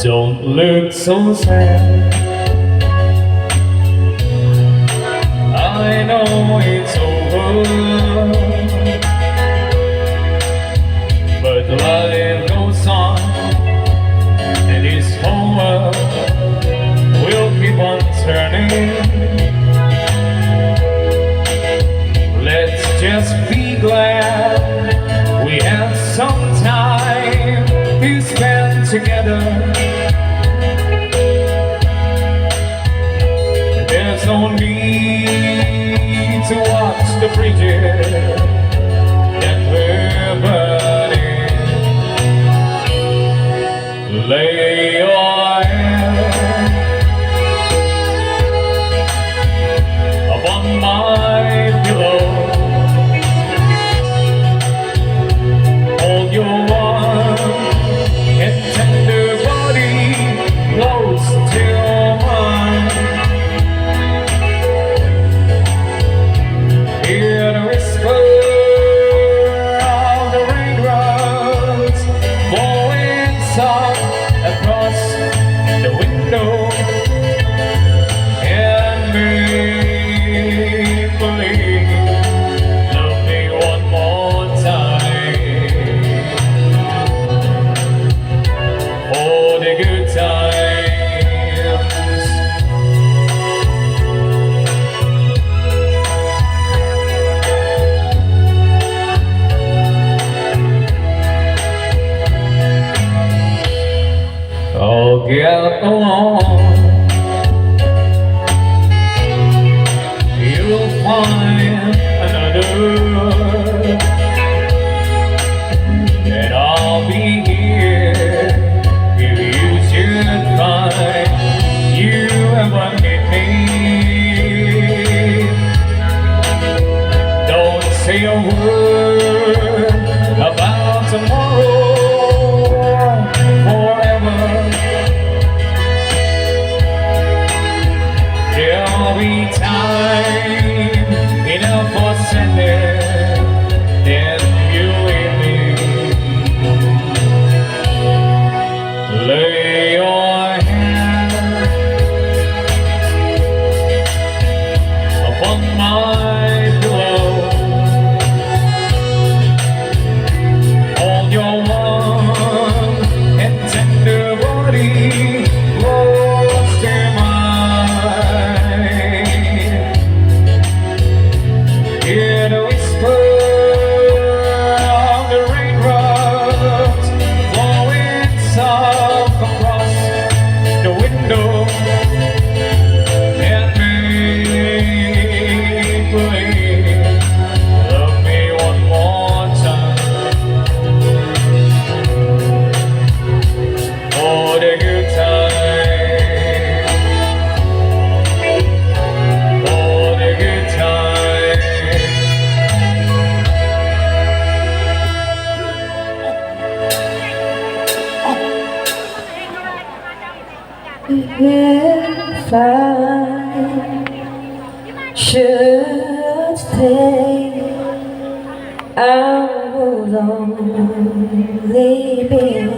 Don't look so sad. I know it's over, but life goes on, and this whole world will keep on turning. Let's just be glad we have some time to spend together. There's no need to watch the bridges that we're burning. Lay your head upon my pillow. Hold your warm and tender body close to mine. Hear the whisper of the raindrops blowing soft across the window, and make believe. Love me one more time for the good times. Oh, get along. You'll find another, and I'll be here if you should find you ever need me. Don't say a word about tomorrow forever. There'll be time enough for sending then you and me. Lay your hand upon my pillow. Hold your warm and tender body close to mine. Hear the whisper of the raindrops blowing soft across the window, and make believe. Love me one more time for the good time, for the good time. If I should stay, I would only be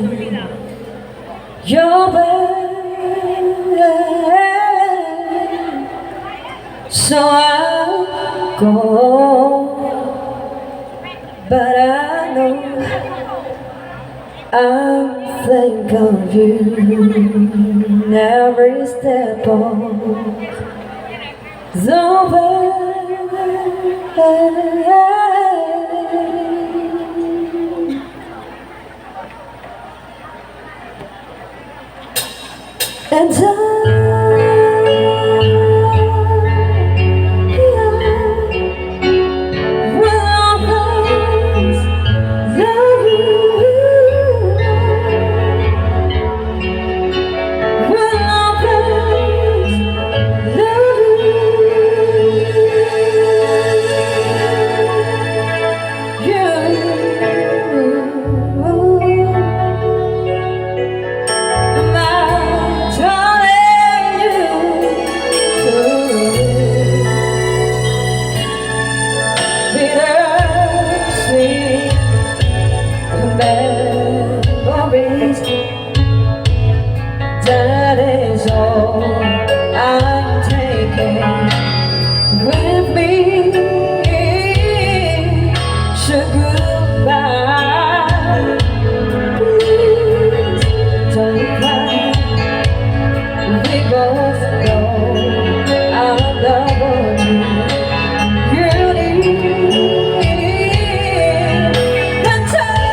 your bed. So I'll go, but I know I'll think of you every step of the way. And will always love you. Will always love that is all I'm taking with me. So goodbye, please don't cry. We both know our double beauty and time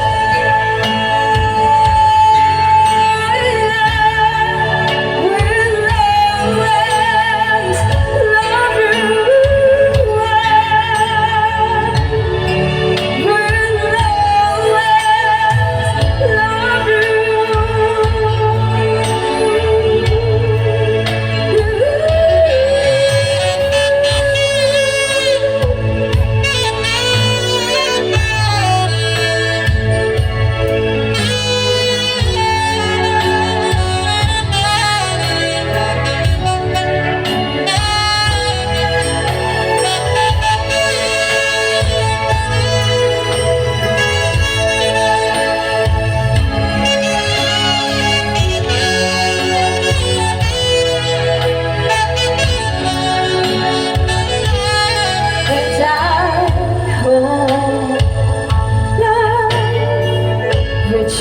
will always love you.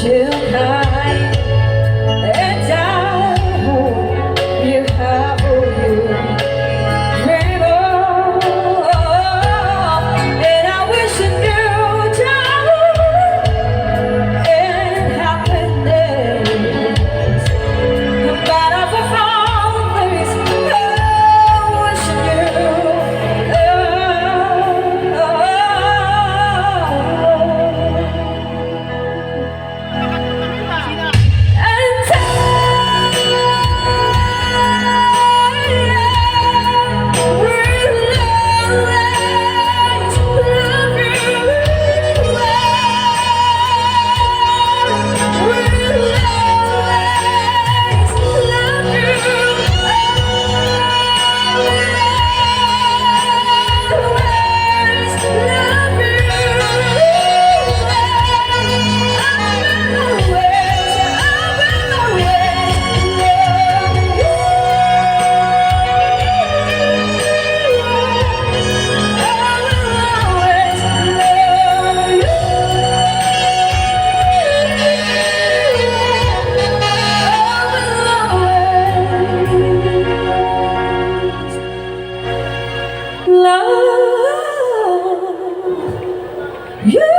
You kind, and I hope you have all you dream of. And I wish you knew joy and happiness, no matter the wrong place. I wish you love you.